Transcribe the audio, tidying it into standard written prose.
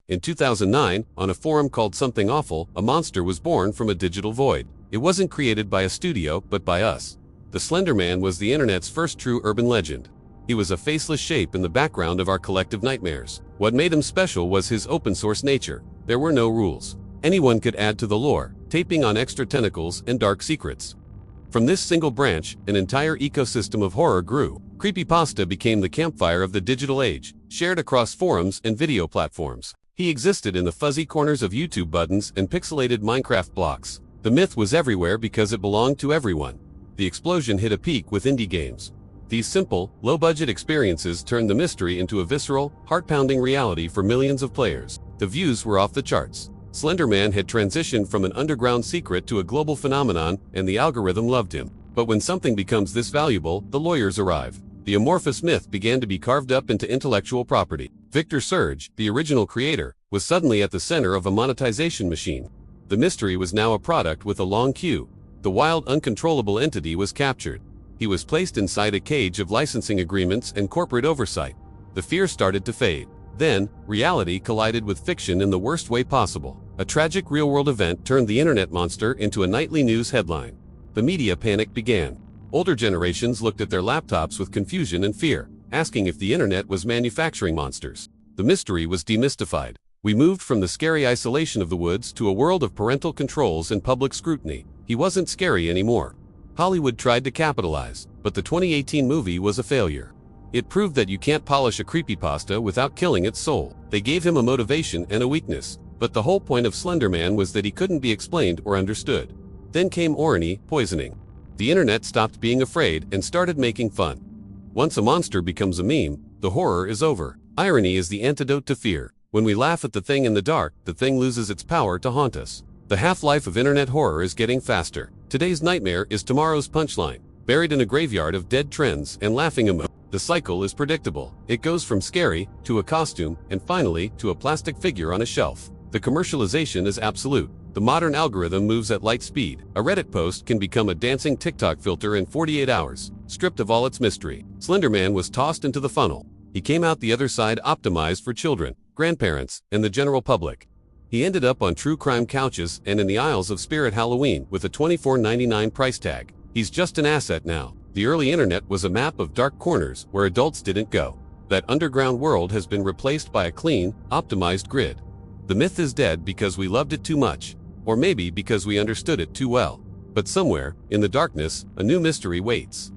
In 2009, on a forum called Something Awful, a monster was born from a digital void. It wasn't created by a studio, but by us. The Slender Man was the internet's first true urban legend. He was a faceless shape in the background of our collective nightmares. What made him special was his open-source nature. There were no rules. Anyone could add to the lore, taping on extra tentacles and dark secrets. From this single branch, an entire ecosystem of horror grew. Creepypasta became the campfire of the digital age, shared across forums and video platforms. He existed in the fuzzy corners of YouTube buttons and pixelated Minecraft blocks. The myth was everywhere because it belonged to everyone. The explosion hit a peak with indie games. These simple, low-budget experiences turned the mystery into a visceral, heart-pounding reality for millions of players. The views were off the charts. Slender Man had transitioned from an underground secret to a global phenomenon, and the algorithm loved him. But when something becomes this valuable, the lawyers arrive. The amorphous myth began to be carved up into intellectual property. Victor Surge, the original creator, was suddenly at the center of a monetization machine. The mystery was now a product with a long queue. The wild, uncontrollable entity was captured. He was placed inside a cage of licensing agreements and corporate oversight. The fear started to fade. Then, reality collided with fiction in the worst way possible. A tragic real-world event turned the internet monster into a nightly news headline. The media panic began. Older generations looked at their laptops with confusion and fear, asking if the internet was manufacturing monsters. The mystery was demystified. We moved from the scary isolation of the woods to a world of parental controls and public scrutiny. He wasn't scary anymore. Hollywood tried to capitalize, but the 2018 movie was a failure. It proved that you can't polish a creepypasta without killing its soul. They gave him a motivation and a weakness, but the whole point of Slender Man was that he couldn't be explained or understood. Then came irony, poisoning. The internet stopped being afraid and started making fun. Once a monster becomes a meme, the horror is over. Irony is the antidote to fear. When we laugh at the thing in the dark, the thing loses its power to haunt us. The half-life of internet horror is getting faster. Today's nightmare is tomorrow's punchline, buried in a graveyard of dead trends and laughing emojis. The cycle is predictable. It goes from scary, to a costume, and finally, to a plastic figure on a shelf. The commercialization is absolute. The modern algorithm moves at light speed. A Reddit post can become a dancing TikTok filter in 48 hours, stripped of all its mystery. Slender Man was tossed into the funnel. He came out the other side optimized for children, grandparents, and the general public. He ended up on true crime couches and in the aisles of Spirit Halloween with a $24.99 price tag. He's just an asset now. The early internet was a map of dark corners where adults didn't go. That underground world has been replaced by a clean, optimized grid. The myth is dead because we loved it too much, or maybe because we understood it too well. But somewhere, in the darkness, a new mystery waits.